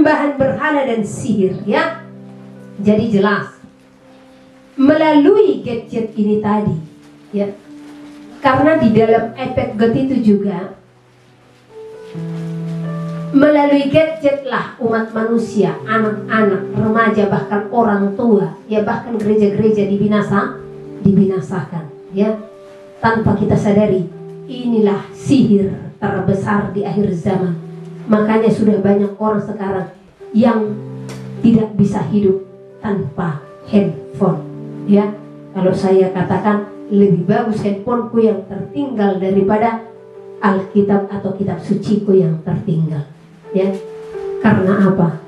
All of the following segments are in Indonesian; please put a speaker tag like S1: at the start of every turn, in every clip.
S1: penyembahan berhala dan sihir, ya. Jadi jelas melalui gadget ini tadi, ya. Karena di dalam efek God itu juga melalui gadget lah umat manusia, anak-anak, remaja, bahkan orang tua, ya, bahkan gereja-gereja dibinasakan, ya. Tanpa kita sadari, inilah sihir terbesar di akhir zaman. Makanya sudah banyak orang sekarang yang tidak bisa hidup tanpa handphone, ya. Kalau saya katakan lebih bagus handphoneku yang tertinggal daripada Alkitab atau kitab suciku yang tertinggal, ya. Karena apa?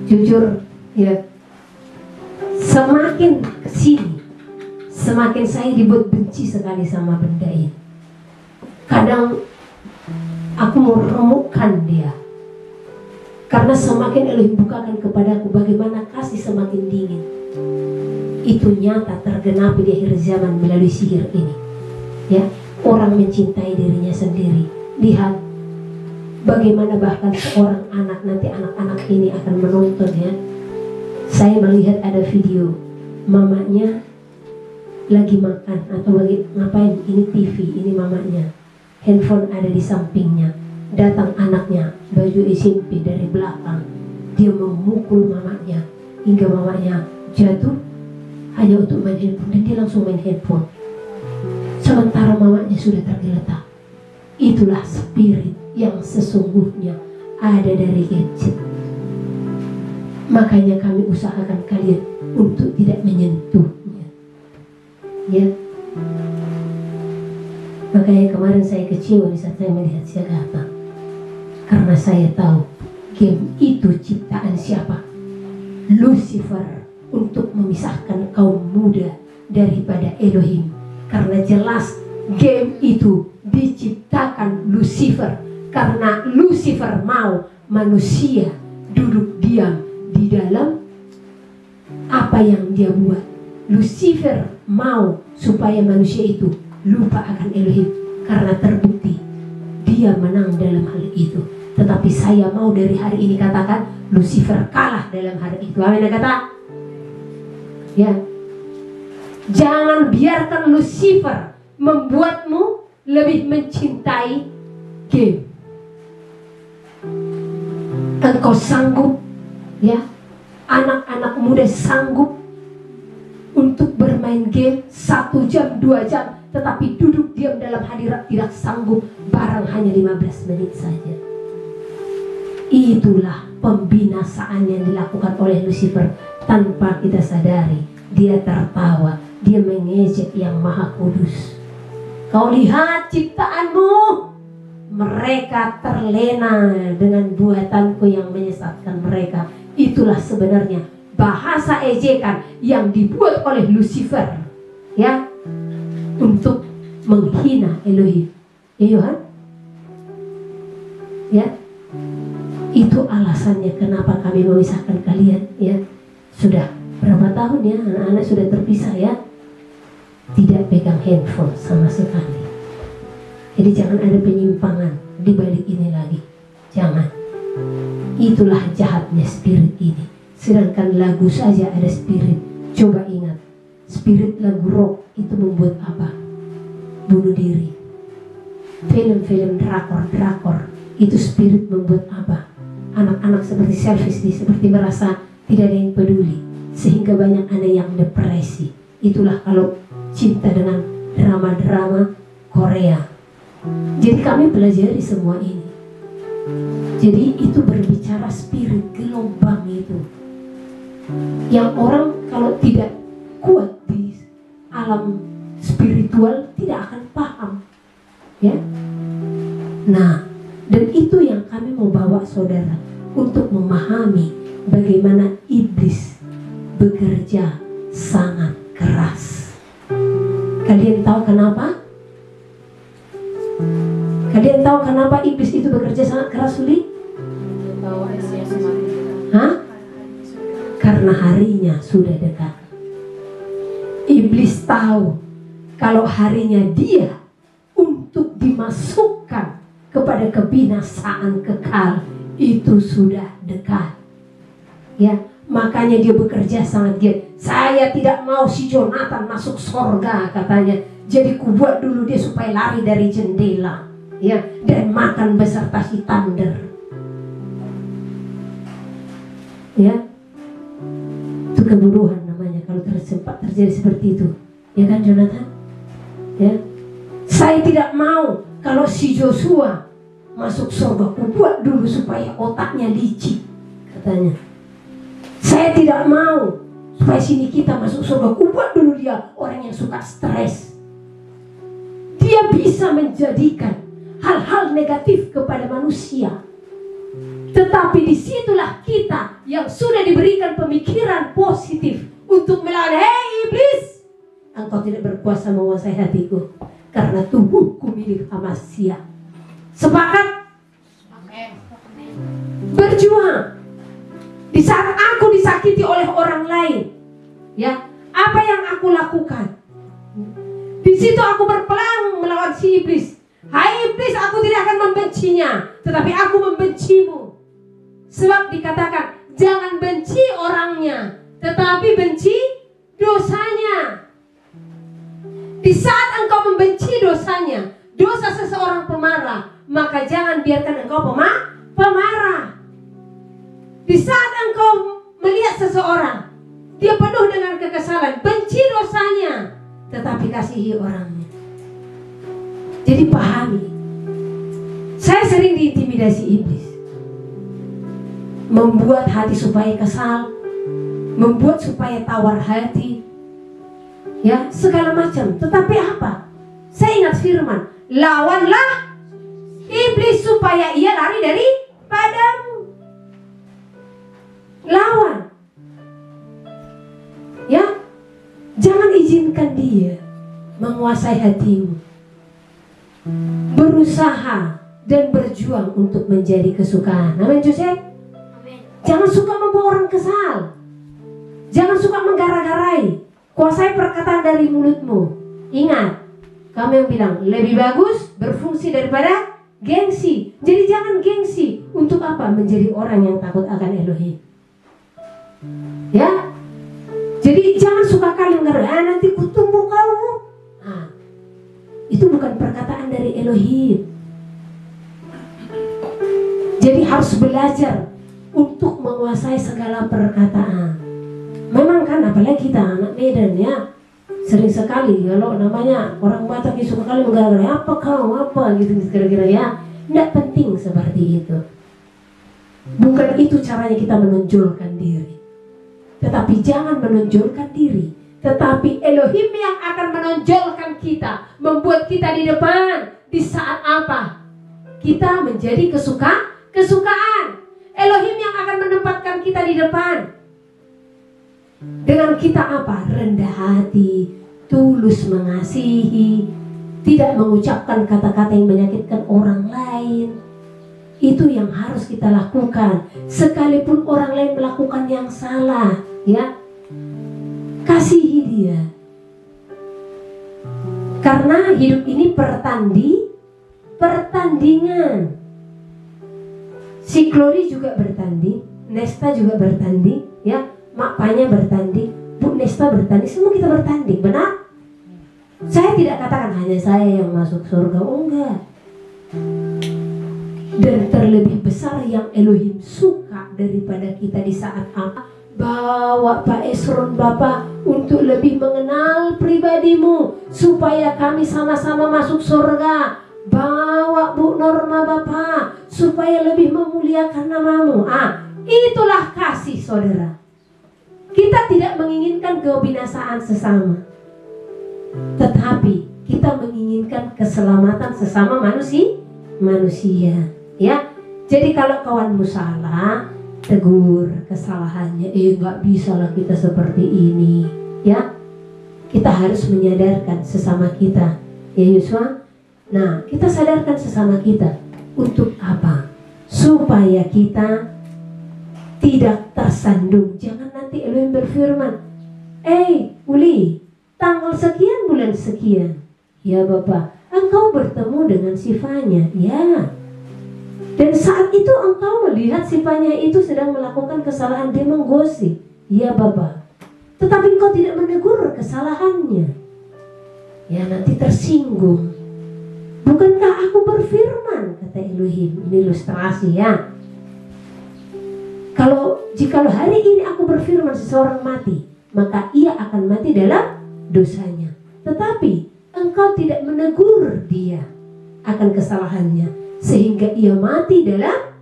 S1: Jujur, ya, semakin kesini semakin saya dibuat benci sekali sama benda ini. Kadang aku mau remukkan dia, karena semakin Elohim bukakan kepadaku bagaimana kasih semakin dingin. Itu nyata tergenapi di akhir zaman melalui sihir ini, ya. Orang mencintai dirinya sendiri. Lihat bagaimana bahkan seorang anak, nanti anak-anak ini akan menonton, ya. Saya melihat ada video mamanya lagi makan atau lagi ngapain, ini TV, ini mamanya, handphone ada di sampingnya. Datang anaknya, baju SMP dari belakang, dia memukul mamanya hingga mamanya jatuh hanya untuk main handphone, dan dia langsung main handphone sementara mamanya sudah tergeletak. Itulah spirit yang sesungguhnya ada dari gadget. Makanya kami usahakan kalian untuk tidak menyentuhnya, ya. Makanya kemarin saya kecewa di saat saya melihat Siagata, karena saya tahu game itu ciptaan siapa? Lucifer, untuk memisahkan kaum muda daripada Elohim. Karena jelas game itu diciptakan Lucifer, karena Lucifer mau manusia duduk diam di dalam apa yang dia buat. Lucifer mau supaya manusia itu lupa akan Elohim, karena terbukti dia menang dalam hal itu. Tetapi saya mau dari hari ini katakan Lucifer kalah dalam hari itu. Amin, kata, ya. Jangan biarkan Lucifer membuatmu lebih mencintai game. Engkau sanggup, ya, anak-anak muda sanggup untuk bermain game 1 jam, 2 jam, tetapi duduk diam dalam hadirat tidak sanggup, barang hanya 15 menit saja. Itulah pembinasaan yang dilakukan oleh Lucifer tanpa kita sadari. Dia tertawa, dia mengejek yang maha kudus. Kau lihat ciptaanmu, mereka terlena dengan buatanku yang menyesatkan mereka. Itulah sebenarnya bahasa ejekan yang dibuat oleh Lucifer, ya, untuk menghina Elohim. Ya Yohan, ya. Itu alasannya kenapa kami memisahkan kalian, ya. Sudah berapa tahun, ya, anak-anak sudah terpisah, ya. Tidak pegang handphone sama sekali. Jadi jangan ada penyimpangan di balik ini lagi. Jangan. Itulah jahatnya spirit ini. Sedangkan lagu saja ada spirit. Coba ingat, spirit lagu rock itu membuat apa? Bunuh diri. Film-film drakor itu spirit membuat apa? Anak-anak seperti selfish, seperti merasa tidak ada yang peduli, sehingga banyak anak yang depresi. Itulah kalau cinta dengan drama-drama Korea. Jadi kami pelajari semua ini. Jadi itu berbicara spirit, gelombang itu yang orang kalau tidak kuat di alam spiritual tidak akan paham, ya. Nah, dan itu yang kami mau bawa saudara untuk memahami bagaimana iblis bekerja sangat keras. Kalian tahu kenapa? Kalian tahu kenapa iblis itu bekerja sangat keras, Suli? Hah? Karena harinya sudah dekat. Iblis tahu kalau harinya dia untuk dimasukkan kepada kebinasaan kekal, itu sudah dekat. Ya, makanya dia bekerja sangat giat. Saya tidak mau si Jonathan masuk surga katanya. Jadi kubuat dulu dia supaya lari dari jendela, ya, dan makan beserta si Thunder. Ya, itu kebodohan namanya kalau sempat terjadi seperti itu, ya kan Jonathan? Ya, saya tidak mau kalau si Joshua masuk surga, kubuat dulu supaya otaknya licik katanya. Saya tidak mau supaya sini kita masuk surga, kubuat dulu dia orang yang suka stres. Dia bisa menjadikan hal-hal negatif kepada manusia. Tetapi disitulah kita yang sudah diberikan pemikiran positif untuk melawan, hei iblis, engkau tidak berkuasa menguasai hatiku, karena tubuhku milik Amasya. Sepakat? Berjuang. Di saat aku disakiti oleh orang lain, ya, apa yang aku lakukan? Di situ aku berperang melawan si iblis. Hai iblis, aku tidak akan membencinya, tetapi aku membencimu. Sebab dikatakan, jangan benci orangnya, tetapi benci dosanya. Di saat engkau membenci dosanya, dosa seseorang pemarah, maka jangan biarkan engkau pemarah. Di saat engkau melihat seseorang, dia penuh dengan kekesalan, benci dosanya, tetapi kasihi orangnya. Jadi pahami, saya sering diintimidasi iblis, membuat hati supaya kesal, membuat supaya tawar hati, ya, segala macam. Tetapi apa? Saya ingat firman, lawanlah iblis supaya ia lari daripadamu. Lawan, ya, jangan izinkan dia menguasai hatimu. Berusaha dan berjuang untuk menjadi kesukaan. Amin, Joseph. Jangan suka membuat orang kesal. Jangan suka menggara-garai. Kuasai perkataan dari mulutmu. Ingat, kami yang bilang lebih bagus berfungsi daripada gengsi. Jadi jangan gengsi. Untuk apa? Menjadi orang yang takut akan Elohim. Ya. Jadi jangan suka kali menggara, nanti kutumbuk kamu. Nah, itu bukan perkataan dari Elohim. Jadi harus belajar untuk menguasai segala perkataan. Memang kan, apalagi kita anak Medan, ya, sering sekali kalau namanya orang Batak suka kali menggara-gara, apa kau, apa gitu kira-kira, ya. Tidak penting seperti itu. Bukan itu caranya kita menonjolkan diri. Tetapi jangan menonjolkan diri, tetapi Elohim yang akan menonjolkan kita, membuat kita di depan. Di saat apa? Kita menjadi kesukaan. Elohim yang akan menempatkan kita di depan. Dengan kita apa? Rendah hati, tulus mengasihi, tidak mengucapkan kata-kata yang menyakitkan orang lain. Itu yang harus kita lakukan. Sekalipun orang lain melakukan yang salah, ya, kasihi dia. Karena hidup ini pertandingan. Si Glory juga bertanding, Nesta juga bertanding, ya, Mak Panya bertanding, Bu Nesta bertanding, semua kita bertanding, benar? Saya tidak katakan hanya saya yang masuk surga, oh enggak. Dan terlebih besar yang Elohim suka daripada kita di saat apa? Bawa Pak Esron Bapak untuk lebih mengenal pribadimu, supaya kami sama-sama masuk surga. Bawa Bu Norma Bapak supaya lebih memuliakan namamu. Itulah kasih, saudara. Kita tidak menginginkan kebinasaan sesama, tetapi kita menginginkan keselamatan sesama manusia. Ya, jadi kalau kawanmu salah, tegur kesalahannya. Nggak bisa lah kita seperti ini. Ya, kita harus menyadarkan sesama kita. Ya Yuswa. Nah, kita sadarkan sesama kita untuk apa? Supaya kita tidak tersandung. Jangan nanti Elohim berfirman, Uli, tanggal sekian bulan sekian, ya Bapak, engkau bertemu dengan si Fanya. Ya, Dan saat itu engkau melihat si penyair itu sedang melakukan kesalahan, dia menggosip, ya Bapa, tetapi engkau tidak menegur kesalahannya. Ya, nanti tersinggung. Bukankah aku berfirman, kata Elohim. Ini ilustrasi ya. Jikalau hari ini aku berfirman seseorang mati, maka ia akan mati dalam dosanya. Tetapi engkau tidak menegur dia akan kesalahannya, sehingga ia mati dalam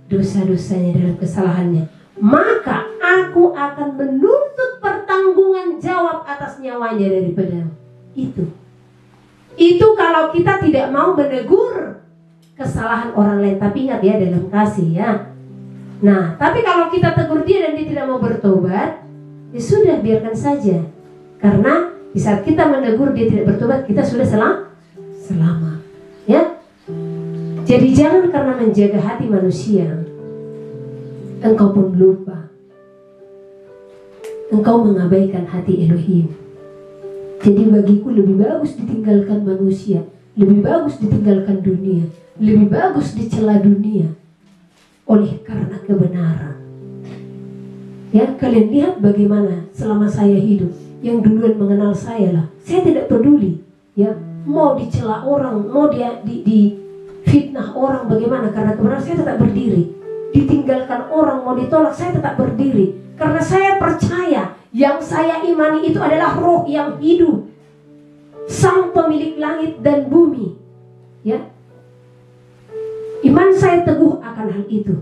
S1: dosa-dosanya, dalam kesalahannya. Maka aku akan menuntut pertanggungan jawab atas nyawanya daripada itu kalau kita tidak mau menegur kesalahan orang lain. Tapi ingat ya, dalam kasih ya. Nah, tapi kalau kita tegur dia dan dia tidak mau bertobat, ya sudah, biarkan saja. Karena di saat kita menegur dia tidak bertobat, kita sudah selamat. Ya. Jadi jangan karena menjaga hati manusia, engkau pun lupa. Engkau mengabaikan hati Elohim. Jadi bagiku lebih bagus ditinggalkan manusia, lebih bagus ditinggalkan dunia, lebih bagus dicela dunia, oleh karena kebenaran. Ya, kalian lihat bagaimana selama saya hidup, yang duluan mengenal saya lah, saya tidak peduli. Ya, mau dicela orang, mau dia di fitnah orang, bagaimana, karena kebenaran saya tetap berdiri. Ditinggalkan orang, mau ditolak, saya tetap berdiri. Karena saya percaya yang saya imani itu adalah roh yang hidup, sang pemilik langit dan bumi. Ya, iman saya teguh akan hal itu.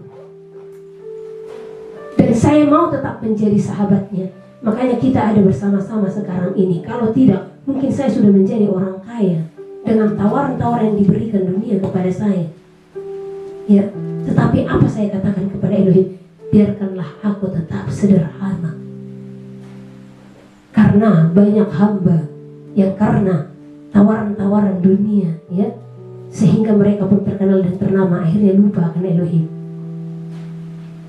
S1: Dan saya mau tetap menjadi sahabatnya. Makanya kita ada bersama-sama sekarang ini. Kalau tidak, mungkin saya sudah menjadi orang kaya dengan tawaran-tawaran yang diberikan dunia kepada saya. Ya, tetapi apa saya katakan kepada Elohim? Biarkanlah aku tetap sederhana. Karena banyak hamba yang karena tawaran-tawaran dunia, ya, sehingga mereka pun terkenal dan ternama, akhirnya lupa akan Elohim.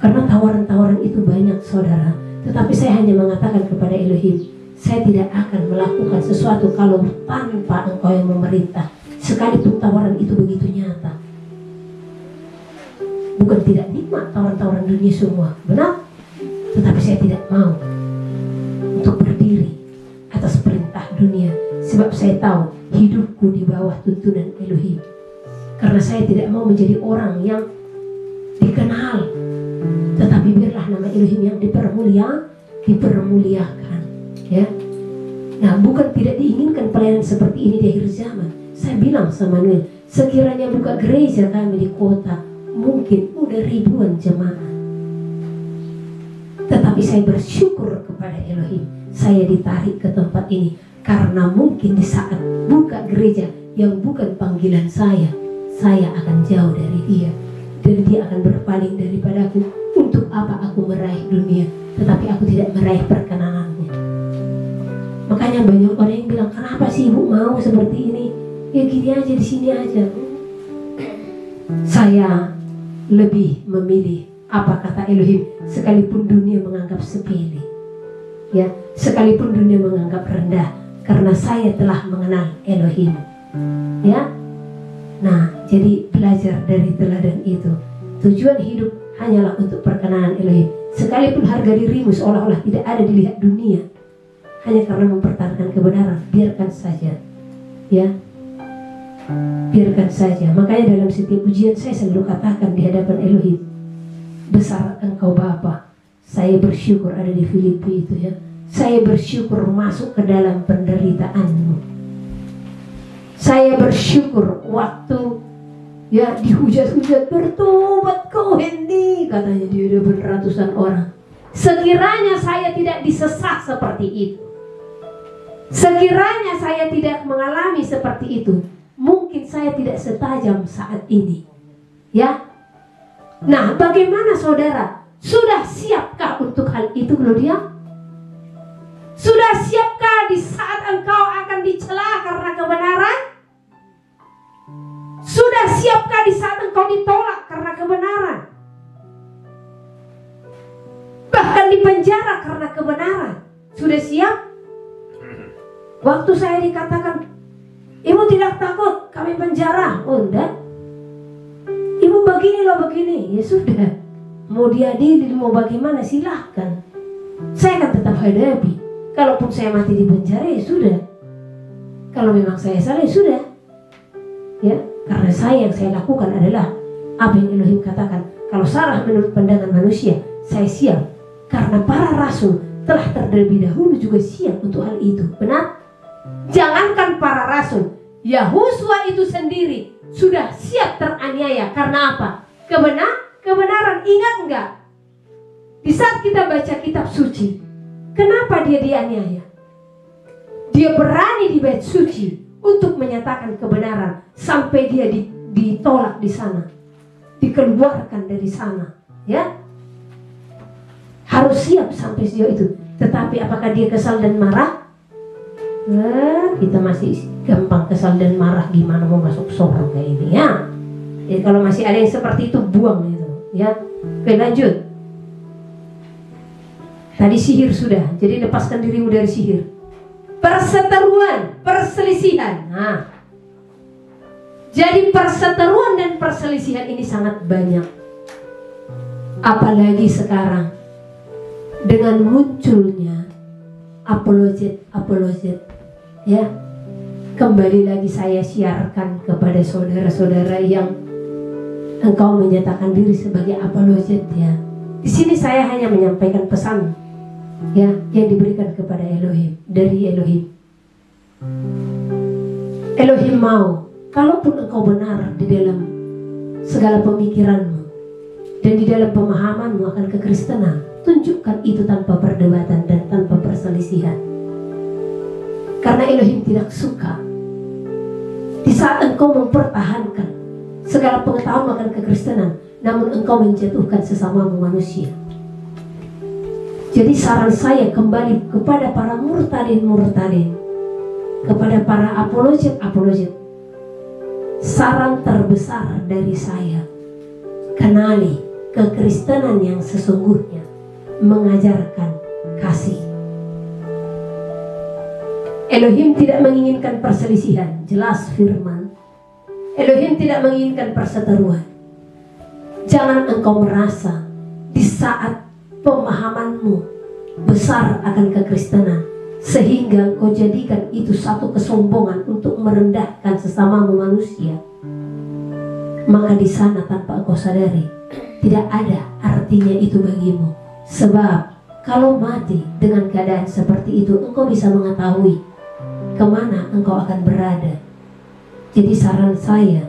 S1: Karena tawaran-tawaran itu banyak, saudara. Tetapi saya hanya mengatakan kepada Elohim, saya tidak akan melakukan sesuatu kalau tanpa engkau yang memerintah. Sekalipun tawaran itu begitu nyata. Bukan tidak nikmat tawaran-tawaran dunia semua, benar. Tetapi saya tidak mau untuk berdiri atas perintah dunia. Sebab saya tahu hidupku di bawah tuntunan Elohim. Karena saya tidak mau menjadi orang yang dikenal, tetapi biarlah nama Elohim yang dipermuliakan, ya. Nah, bukan tidak diinginkan pelayanan seperti ini di akhir zaman. Saya bilang sama Noel, sekiranya buka gereja kami di kota, mungkin udah ribuan jemaat. Tetapi saya bersyukur kepada Elohim, saya ditarik ke tempat ini karena mungkin di saat buka gereja yang bukan panggilan saya akan jauh dari dia. Dan dia akan berpaling daripadaku. Untuk apa aku meraih dunia, tetapi aku tidak meraih perkenanannya. Makanya banyak orang yang bilang, kenapa sih ibu mau seperti ini? Ya gini aja, di sini aja. Saya lebih memilih apa kata Elohim, sekalipun dunia menganggap sepele, ya, sekalipun dunia menganggap rendah, karena saya telah mengenal Elohim, ya. Nah, jadi belajar dari teladan itu. Tujuan hidup hanyalah untuk perkenanan Elohim. Sekalipun harga dirimu seolah-olah tidak ada dilihat dunia, hanya karena mempertahankan kebenaran, biarkan saja, ya, biarkan saja. Makanya dalam setiap ujian saya selalu katakan di hadapan Elohim, besar engkau Bapa. Saya bersyukur ada di Filipi itu, ya. Saya bersyukur masuk ke dalam penderitaanmu. Saya bersyukur waktu, ya, dihujat-hujat, bertobat kau Hendy, katanya dia udah beratusan orang. Sekiranya saya tidak disesat seperti itu, sekiranya saya tidak mengalami seperti itu, mungkin saya tidak setajam saat ini, ya. Nah, bagaimana saudara? Sudah siapkah untuk hal itu, Claudia? Sudah siapkah di saat engkau akan dicela karena kebenaran? Sudah siapkah di saat engkau ditolak karena kebenaran? Bahkan dipenjara karena kebenaran. Sudah siap? Waktu saya dikatakan, ibu tidak takut kami penjara? Oh enggak. Ibu ilmu begini loh begini. Ya sudah, mau diadili mau bagaimana silahkan, saya akan tetap hadapi. Kalaupun saya mati di penjara ya sudah, kalau memang saya salah ya sudah, ya, karena yang saya lakukan adalah apa yang Elohim katakan. Kalau salah menurut pandangan manusia, saya siap, karena para rasul telah terlebih dahulu juga siap untuk hal itu. Benar? Jangankan para rasul, Yahuswa itu sendiri sudah siap teraniaya. Karena apa? Kebenaran. Ingat enggak? Di saat kita baca kitab suci, kenapa dia dianiaya? Dia berani di bait suci untuk menyatakan kebenaran, sampai dia ditolak di sana, dikeluarkan dari sana, ya. Harus siap sampai sejauh itu. Tetapi apakah dia kesal dan marah? Kita masih gampang kesal dan marah, gimana mau masuk surga kayak ini, ya. Jadi kalau masih ada yang seperti itu, buang itu, ya. Oke, lanjut. Tadi sihir sudah, jadi lepaskan dirimu dari sihir. Perseteruan, perselisihan. Nah, jadi perseteruan dan perselisihan ini sangat banyak. Apalagi sekarang dengan munculnya apologet, ya. Kembali lagi saya siarkan kepada saudara-saudara yang engkau menyatakan diri sebagai apologet, ya. Di sini saya hanya menyampaikan pesan, ya, yang diberikan kepada Elohim, dari Elohim. Elohim mau, kalaupun engkau benar di dalam segala pemikiranmu dan di dalam pemahamanmu akan kekristenan, tunjukkan itu tanpa perdebatan dan tanpa perselisihan. Karena Elohim tidak suka di saat engkau mempertahankan segala pengetahuan akan kekristenan, namun engkau menjatuhkan sesamamu manusia. Jadi saran saya kembali kepada para murtadin, kepada para apologet. Saran terbesar dari saya, kenali kekristenan yang sesungguhnya mengajarkan kasih. Elohim tidak menginginkan perselisihan, jelas firman. Elohim tidak menginginkan perseteruan. Jangan engkau merasa di saat pemahamanmu besar akan kekristenan sehingga engkau jadikan itu satu kesombongan untuk merendahkan sesamamu manusia, maka di sana tanpa engkau sadari tidak ada artinya itu bagimu. Sebab kalau mati dengan keadaan seperti itu, engkau bisa mengetahui kemana engkau akan berada. Jadi saran saya,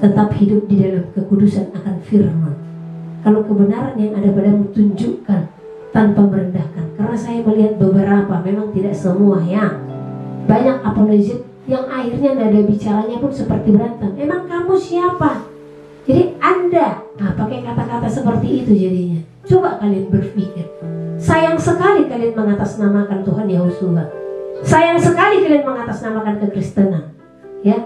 S1: tetap hidup di dalam kekudusan akan firman. Kalau kebenaran yang ada padamu, tunjukkan tanpa merendahkan. Karena saya melihat beberapa, memang tidak semua, ya. Banyak apologet yang akhirnya nada bicaranya pun seperti berantem. Emang kamu siapa? Jadi Anda, pakai kata-kata seperti itu jadinya. Coba kalian berpikir. Sayang sekali kalian mengatasnamakan Tuhan Yahusua. Sayang sekali kalian mengatasnamakan kekristenan, ya.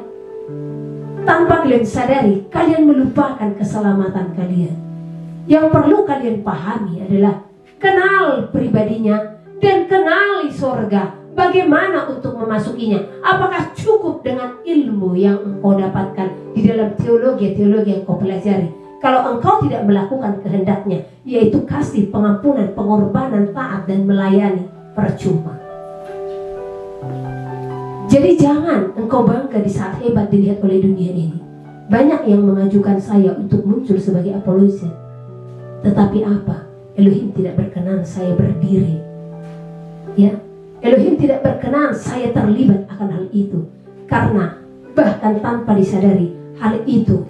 S1: Tanpa kalian sadari, kalian melupakan keselamatan kalian. Yang perlu kalian pahami adalah kenal pribadinya dan kenali sorga. Bagaimana untuk memasukinya? Apakah cukup dengan ilmu yang engkau dapatkan di dalam teologi yang kau pelajari? Kalau engkau tidak melakukan kehendaknya, yaitu kasih, pengampunan, pengorbanan, taat, dan melayani, percuma. Jadi jangan engkau bangga di saat hebat dilihat oleh dunia ini. Banyak yang mengajukan saya untuk muncul sebagai apologet. Tetapi apa? Elohim tidak berkenan saya berdiri, ya. Elohim tidak berkenan saya terlibat akan hal itu. Karena bahkan tanpa disadari, hal itu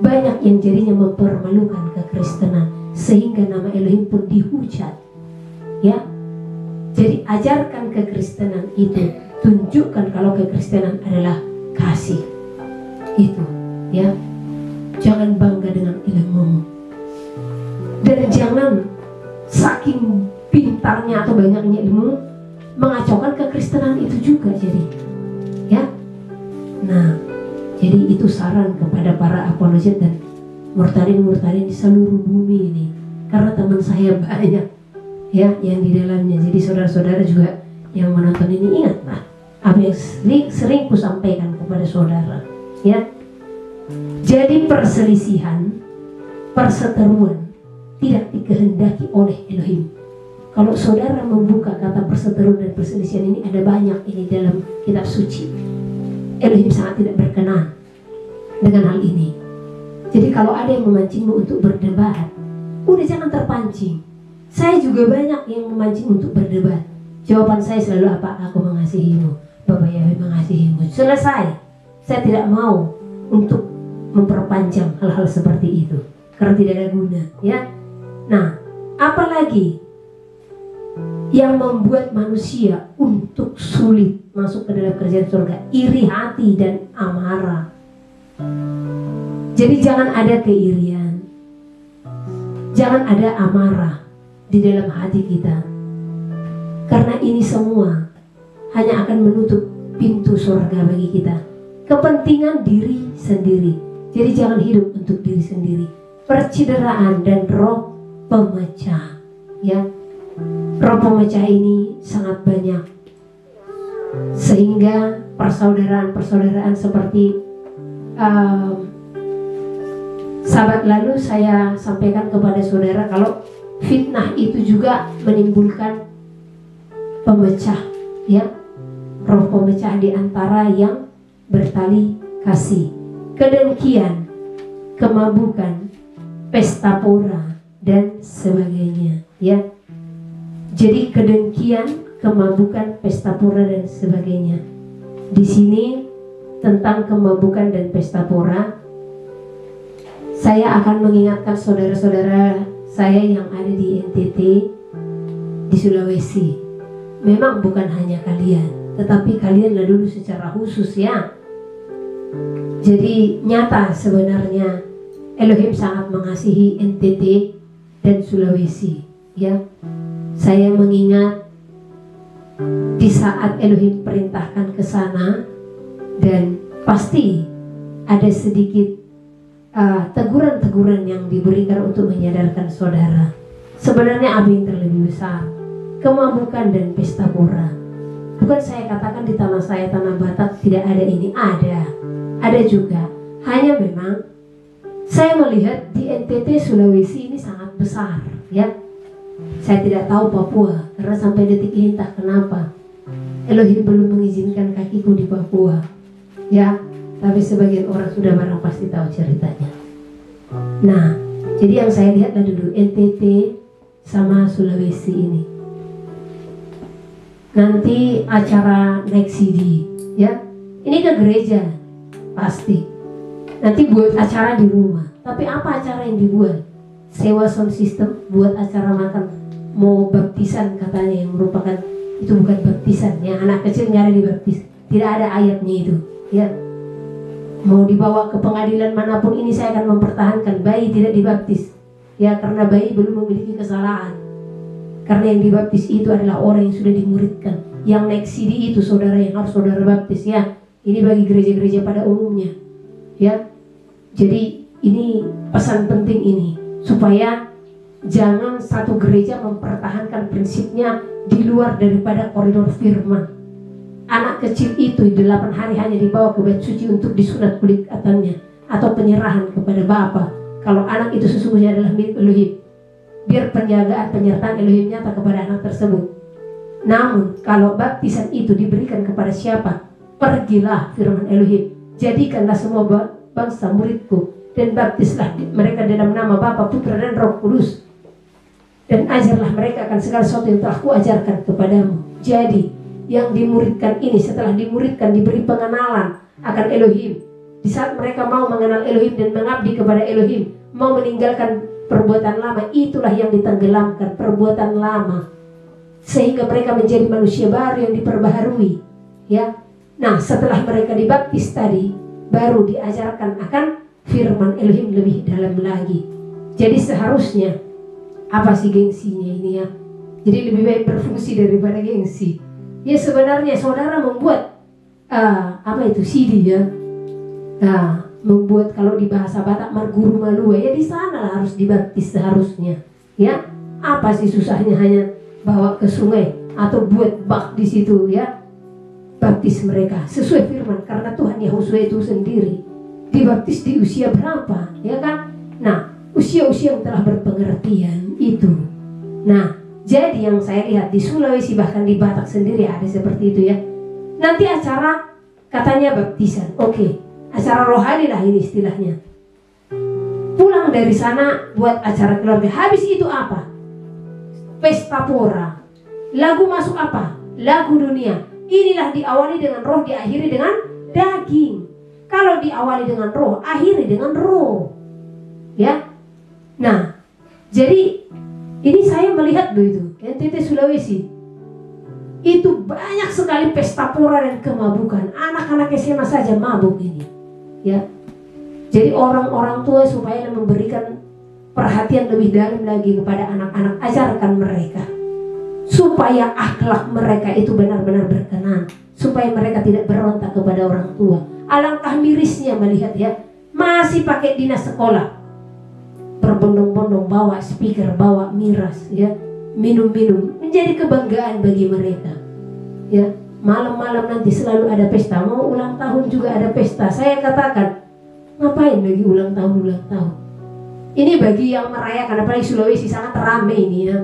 S1: banyak yang jadinya mempermalukan kekristenan, sehingga nama Elohim pun dihujat, ya. Jadi ajarkan kekristenan itu, tunjukkan kalau kekristenan adalah kasih. Itu, ya. Jangan bangga dengan ilmumu. Dan jangan saking pintarnya atau banyaknya ilmu mengacaukan kekristenan itu juga, jadi, ya. Nah, jadi itu saran kepada para apologet dan murtadin di seluruh bumi ini. Karena teman saya banyak, ya, yang di dalamnya. Jadi saudara-saudara juga yang menonton ini, ingatlah apa yang sering ku sampaikan kepada saudara, ya. Jadi perselisihan, perseteruan tidak dikehendaki oleh Elohim. Kalau saudara membuka kata perseteruan dan perselisihan ini, ada banyak ini dalam kitab suci. Elohim sangat tidak berkenan dengan hal ini. Jadi kalau ada yang memancingmu untuk berdebat, udah jangan terpancing. Saya juga banyak yang memancing untuk berdebat. Jawaban saya selalu apa? Aku mengasihimu, Bapak Yahweh mengasihimu. Selesai. Saya tidak mau untuk memperpanjang hal-hal seperti itu karena tidak ada guna, ya. Nah, apalagi yang membuat manusia untuk sulit masuk ke dalam kerajaan surga? Iri hati dan amarah. Jadi jangan ada keirian, jangan ada amarah di dalam hati kita, karena ini semua hanya akan menutup pintu surga bagi kita. Kepentingan diri sendiri. Jadi jangan hidup untuk diri sendiri. Percideraan dan roh pemecah, ya. Roh pemecah ini sangat banyak, sehingga persaudaraan-persaudaraan seperti sahabat lalu saya sampaikan kepada saudara, kalau fitnah itu juga menimbulkan pemecah, ya. Roh pemecah di antara yang bertali kasih, kedengkian, kemabukan, pesta pora dan sebagainya, ya. Jadi kedengkian, kemabukan, pesta pora dan sebagainya. Di sini tentang kemabukan dan pesta pora, saya akan mengingatkan saudara-saudara saya yang ada di NTT, di Sulawesi. Memang bukan hanya kalian, tetapi kalianlah dulu secara khusus, ya. Jadi nyata sebenarnya Elohim sangat mengasihi NTT dan Sulawesi, ya. Saya mengingat di saat Elohim perintahkan ke sana, dan pasti ada sedikit teguran-teguran yang diberikan untuk menyadarkan saudara. Sebenarnya apa yang terlebih besar? Kemabukan dan pesta pora. Bukan saya katakan di tanah saya, tanah Batak tidak ada ini, ada juga. Hanya memang saya melihat di NTT Sulawesi ini sangat besar, ya. Saya tidak tahu Papua karena sampai detik ini entah kenapa Elohim belum mengizinkan kakiku di Papua, ya. Tapi sebagian orang sudah barang pasti tahu ceritanya. Nah, jadi yang saya lihatlah dulu NTT sama Sulawesi ini. Nanti acara naik CD, ya. Ini ke gereja pasti. Nanti buat acara di rumah. Tapi apa acara yang dibuat? Sewa sound system, buat acara makan, mau baptisan katanya, yang merupakan itu bukan baptisan, yang anak kecil nggak ada dibaptis, tidak ada ayatnya itu, ya. Mau dibawa ke pengadilan manapun ini saya akan mempertahankan bayi tidak dibaptis, ya, karena bayi belum memiliki kesalahan. Karena yang dibaptis itu adalah orang yang sudah dimuridkan. Yang naik CD itu saudara yang harus saudara baptis, ya. Ini bagi gereja-gereja pada umumnya, ya. Jadi ini pesan penting ini, supaya jangan satu gereja mempertahankan prinsipnya di luar daripada koridor firman. Anak kecil itu 8 hari hanya dibawa ke bait suci untuk disunat kulit katanya, atau penyerahan kepada Bapa. Kalau anak itu sesungguhnya adalah milik Elohim, biar penjagaan penyertaan Elohim nyata kepada anak tersebut. Namun kalau baptisan itu diberikan kepada siapa? Pergilah firman Elohim, jadikanlah semua bangsa muridku, dan baptislah mereka dalam nama Bapa, Putra dan Roh Kudus, dan ajarlah mereka akan segala sesuatu yang telah kuajarkan kepadamu. Jadi yang dimuridkan ini, setelah dimuridkan, diberi pengenalan akan Elohim. Di saat mereka mau mengenal Elohim dan mengabdi kepada Elohim, mau meninggalkan perbuatan lama, itulah yang ditenggelamkan, perbuatan lama, sehingga mereka menjadi manusia baru yang diperbaharui, ya. Nah, setelah mereka dibaptis tadi, baru diajarkan akan firman Elohim lebih dalam lagi. Jadi seharusnya apa sih gengsinya ini, ya? Jadi lebih baik berfungsi daripada gengsi. Ya sebenarnya saudara membuat apa itu CD, ya. Membuat, kalau di bahasa Batak, marguru malua, ya di sana lah harus dibaptis seharusnya, ya. Apa sih susahnya hanya bawa ke sungai atau buat bak di situ, ya. Baptis mereka sesuai firman, karena Tuhan Yahusua itu sendiri dibaptis di usia berapa, ya kan? Nah, usia-usia yang telah berpengertian itu. Nah, jadi yang saya lihat di Sulawesi, bahkan di Batak sendiri ada seperti itu ya. Nanti acara katanya baptisan, oke, acara rohani lah ini istilahnya. Pulang dari sana buat acara keluarga. Habis itu apa? Pesta pora. Lagu masuk apa? Lagu dunia. Inilah diawali dengan roh, diakhiri dengan daging. Kalau diawali dengan roh, akhiri dengan roh. Ya. Nah, jadi ini saya melihat begitu. NTT Sulawesi itu banyak sekali pesta pora dan kemabukan. Anak-anak SMA saja mabuk ini. Ya. Jadi orang-orang tua supaya memberikan perhatian lebih dalam lagi kepada anak-anak, ajarkan mereka supaya akhlak mereka itu benar-benar berkenan, supaya mereka tidak berontak kepada orang tua. Alangkah mirisnya melihat ya, masih pakai dinas sekolah, berbondong-bondong bawa speaker, bawa miras ya, minum-minum, menjadi kebanggaan bagi mereka ya. Malam-malam nanti selalu ada pesta, mau ulang tahun juga ada pesta. Saya katakan, ngapain lagi ulang tahun? Ini bagi yang merayakan, apalagi Sulawesi sangat ramai ini ya.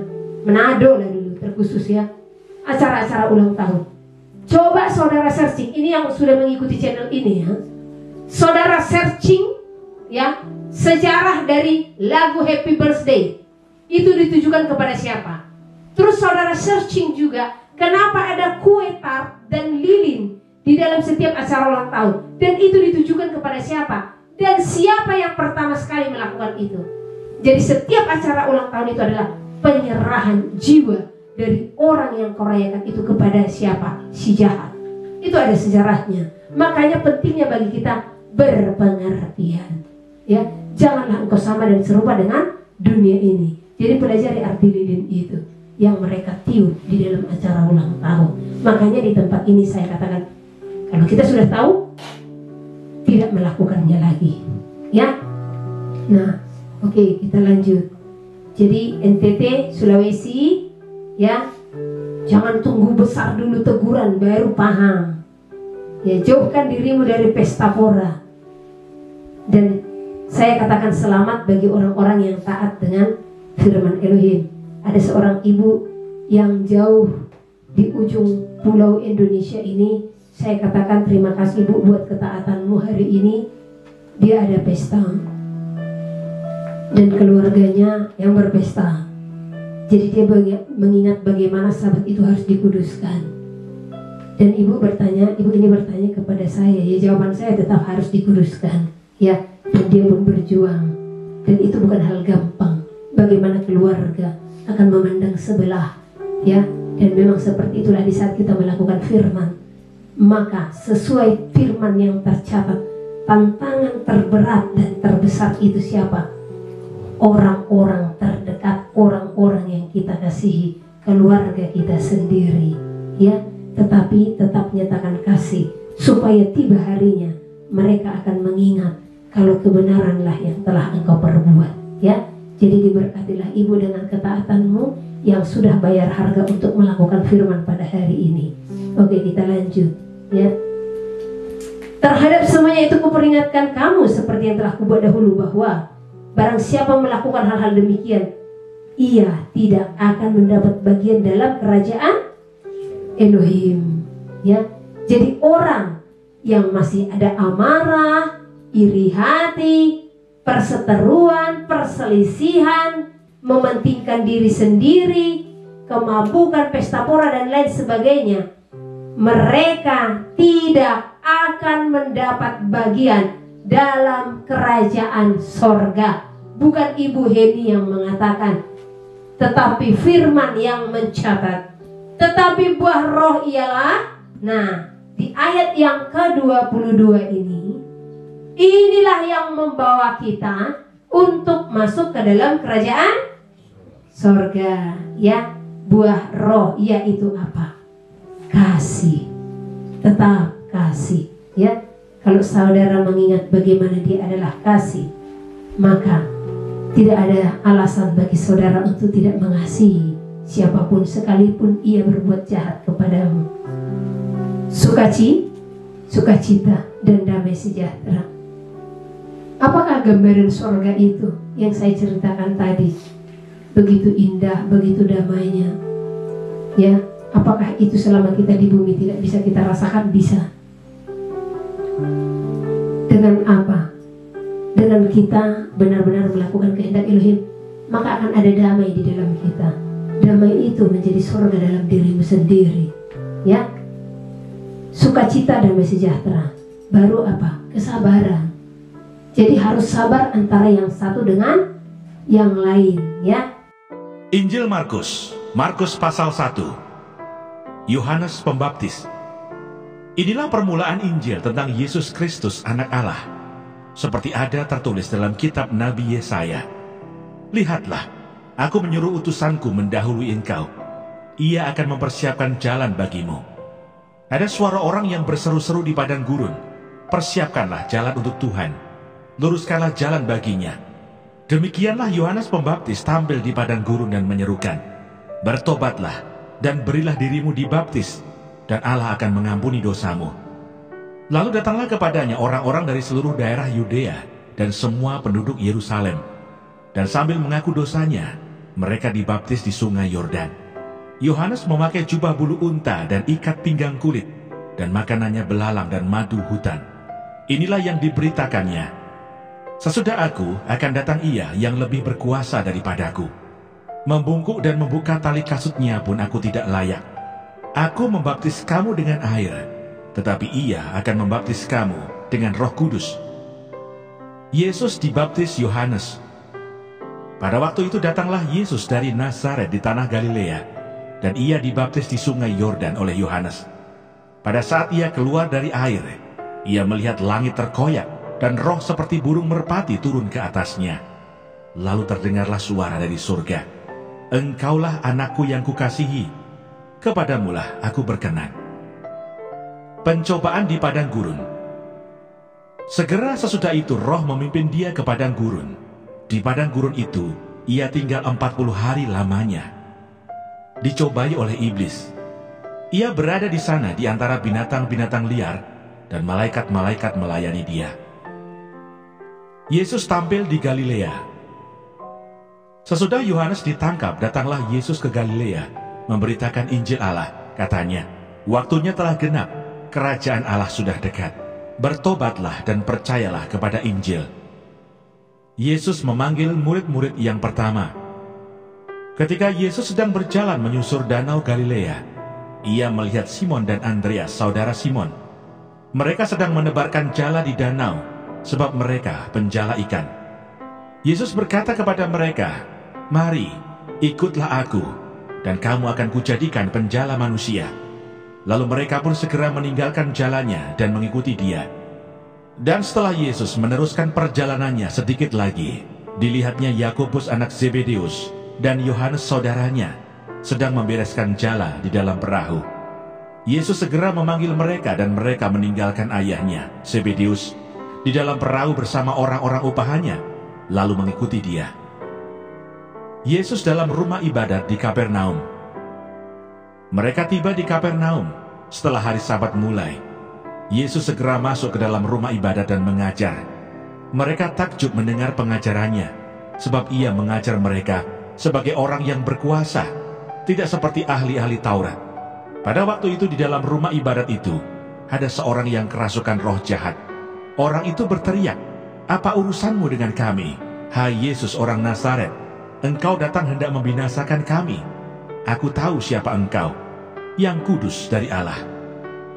S1: Manado lah dulu terkhusus ya, acara-acara ulang tahun. Coba saudara searching, ini yang sudah mengikuti channel ini ya, saudara searching ya, sejarah dari lagu Happy Birthday itu ditujukan kepada siapa. Terus saudara searching juga, kenapa ada kue tart dan lilin di dalam setiap acara ulang tahun, dan itu ditujukan kepada siapa, dan siapa yang pertama sekali melakukan itu. Jadi setiap acara ulang tahun itu adalah penyerahan jiwa dari orang yang kau rayakan itu kepada siapa? Si jahat. Itu ada sejarahnya. Makanya pentingnya bagi kita berpengertian ya. Janganlah engkau sama dan serupa dengan dunia ini. Jadi pelajari arti lilin itu yang mereka tiup di dalam acara ulang tahun. Makanya di tempat ini saya katakan, kalau kita sudah tahu, tidak melakukannya lagi ya. Nah, oke, kita lanjut. Jadi NTT Sulawesi ya, jangan tunggu besar dulu teguran baru paham ya. Jauhkan dirimu dari pesta pora. Dan saya katakan selamat bagi orang-orang yang taat dengan firman Elohim. Ada seorang ibu yang jauh di ujung pulau Indonesia ini. Saya katakan terima kasih Bu buat ketaatanmu hari ini. Dia ada pesta dan keluarganya yang berpesta. Jadi dia mengingat bagaimana Sabat itu harus dikuduskan. Dan ibu ini bertanya kepada saya, ya jawaban saya tetap harus dikuduskan ya. Dan dia pun berjuang. Dan itu bukan hal gampang. Bagaimana keluarga akan memandang sebelah ya. Dan memang seperti itulah di saat kita melakukan firman. Maka sesuai firman yang tercatat, tantangan terberat dan terbesar itu siapa? Orang-orang terdekat, orang-orang yang kita kasihi, keluarga kita sendiri ya. Tetapi tetap nyatakan kasih, supaya tiba harinya mereka akan mengingat kalau kebenaranlah yang telah engkau perbuat ya. Jadi diberkatilah ibu dengan ketaatanmu yang sudah bayar harga untuk melakukan firman pada hari ini. Oke, kita lanjut ya. Terhadap semuanya itu kuperingatkan kamu seperti yang telah kubuat dahulu, bahwa barang siapa melakukan hal-hal demikian, ia tidak akan mendapat bagian dalam kerajaan Elohim ya. Jadi orang yang masih ada amarah, iri hati, perseteruan, perselisihan, mementingkan diri sendiri, kemabukan, pesta pora dan lain sebagainya, mereka tidak akan mendapat bagian dalam kerajaan sorga. Bukan Ibu Heni yang mengatakan, tetapi firman yang mencatat. Tetapi buah roh ialah, nah di ayat yang ke-22 ini, inilah yang membawa kita untuk masuk ke dalam kerajaan sorga ya. Buah roh yaitu apa? Kasih. Tetap kasih ya. Kalau saudara mengingat bagaimana dia adalah kasih, maka tidak ada alasan bagi saudara untuk tidak mengasihi siapapun sekalipun ia berbuat jahat kepadamu. Sukacita dan damai sejahtera Apakah gambaran surga itu yang saya ceritakan tadi? Begitu indah, begitu damainya. Ya, apakah itu selama kita di bumi tidak bisa kita rasakan? Bisa. Dengan apa? Dengan kita benar-benar melakukan kehendak Elohim, maka akan ada damai di dalam kita. Damai itu menjadi surga dalam dirimu sendiri. Ya, sukacita, damai sejahtera. Baru apa? Kesabaran. Jadi harus sabar antara yang satu dengan yang lain, ya.
S2: Injil Markus, Markus pasal 1. Yohanes Pembaptis. Inilah permulaan Injil tentang Yesus Kristus anak Allah, seperti ada tertulis dalam kitab Nabi Yesaya. Lihatlah, aku menyuruh utusanku mendahului engkau. Ia akan mempersiapkan jalan bagimu. Ada suara orang yang berseru-seru di padang gurun, persiapkanlah jalan untuk Tuhan, luruskanlah jalan baginya. Demikianlah Yohanes Pembaptis tampil di padang gurun dan menyerukan, bertobatlah dan berilah dirimu dibaptis, dan Allah akan mengampuni dosamu. Lalu datanglah kepadanya orang-orang dari seluruh daerah Yudea dan semua penduduk Yerusalem, dan sambil mengaku dosanya, mereka dibaptis di sungai Yordan. Yohanes memakai jubah bulu unta dan ikat pinggang kulit, dan makanannya belalang dan madu hutan. Inilah yang diberitakannya, sesudah aku akan datang Ia yang lebih berkuasa daripadaku. Membungkuk dan membuka tali kasutnya pun aku tidak layak. Aku membaptis kamu dengan air, tetapi Ia akan membaptis kamu dengan Roh Kudus. Yesus dibaptis Yohanes. Pada waktu itu datanglah Yesus dari Nazaret di tanah Galilea, dan Ia dibaptis di sungai Yordan oleh Yohanes. Pada saat Ia keluar dari air, Ia melihat langit terkoyak, dan roh seperti burung merpati turun ke atasnya. Lalu terdengarlah suara dari surga, Engkaulah anakku yang kukasihi, kepadamulah aku berkenan. Pencobaan di padang gurun. Segera sesudah itu roh memimpin dia ke padang gurun. Di padang gurun itu, ia tinggal 40 hari lamanya. Dicobai oleh iblis. Ia berada di sana di antara binatang-binatang liar, dan malaikat-malaikat melayani dia. Yesus tampil di Galilea. Sesudah Yohanes ditangkap, datanglah Yesus ke Galilea, memberitakan Injil Allah. Katanya, waktunya telah genap, kerajaan Allah sudah dekat. Bertobatlah dan percayalah kepada Injil. Yesus memanggil murid-murid yang pertama. Ketika Yesus sedang berjalan menyusur danau Galilea, Ia melihat Simon dan Andreas, saudara Simon. Mereka sedang menebarkan jala di danau, sebab mereka penjala ikan. Yesus berkata kepada mereka, mari, ikutlah aku, dan kamu akan kujadikan penjala manusia. Lalu mereka pun segera meninggalkan jalannya dan mengikuti dia. Dan setelah Yesus meneruskan perjalanannya sedikit lagi, dilihatnya Yakobus anak Zebedeus dan Yohanes saudaranya sedang membereskan jala di dalam perahu. Yesus segera memanggil mereka, dan mereka meninggalkan ayahnya, Zebedeus, di dalam perahu bersama orang-orang upahannya, lalu mengikuti dia. Yesus dalam rumah ibadat di Kapernaum. Mereka tiba di Kapernaum setelah hari Sabat mulai. Yesus segera masuk ke dalam rumah ibadat dan mengajar. Mereka takjub mendengar pengajarannya, sebab Ia mengajar mereka sebagai orang yang berkuasa, tidak seperti ahli-ahli Taurat. Pada waktu itu di dalam rumah ibadat itu, ada seorang yang kerasukan roh jahat. Orang itu berteriak, apa urusanmu dengan kami, hai Yesus orang Nazaret? Engkau datang hendak membinasakan kami. Aku tahu siapa engkau, yang kudus dari Allah.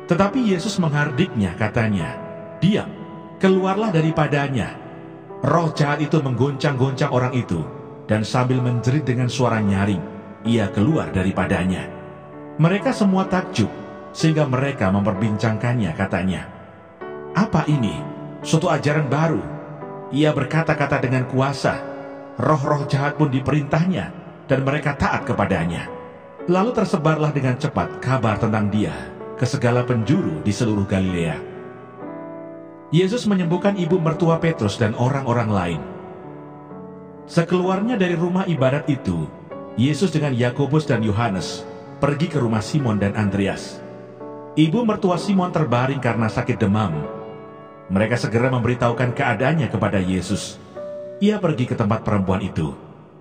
S2: Tetapi Yesus menghardiknya, katanya, diam, keluarlah daripadanya. Roh jahat itu menggoncang-goncang orang itu, dan sambil menjerit dengan suara nyaring, ia keluar daripadanya. Mereka semua takjub, sehingga mereka memperbincangkannya, katanya, apa ini? Suatu ajaran baru. Ia berkata-kata dengan kuasa. Roh-roh jahat pun diperintahnya, dan mereka taat kepadanya. Lalu tersebarlah dengan cepat kabar tentang dia ke segala penjuru di seluruh Galilea. Yesus menyembuhkan ibu mertua Petrus dan orang-orang lain. Sekeluarnya dari rumah ibadat itu, Yesus dengan Yakobus dan Yohanes pergi ke rumah Simon dan Andreas. Ibu mertua Simon terbaring karena sakit demam. Mereka segera memberitahukan keadaannya kepada Yesus. Ia pergi ke tempat perempuan itu,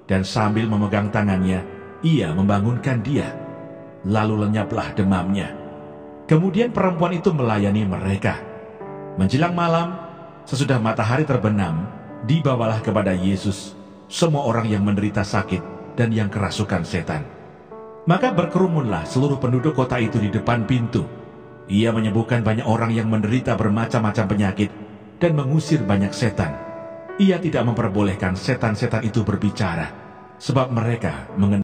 S2: dan sambil memegang tangannya, ia membangunkan dia. Lalu lenyaplah demamnya. Kemudian perempuan itu melayani mereka. Menjelang malam, sesudah matahari terbenam, dibawalah kepada Yesus semua orang yang menderita sakit dan yang kerasukan setan. Maka berkerumunlah seluruh penduduk kota itu di depan pintu. Ia menyembuhkan banyak orang yang menderita bermacam-macam penyakit dan mengusir banyak setan. Ia tidak memperbolehkan setan-setan itu berbicara, sebab mereka mengenal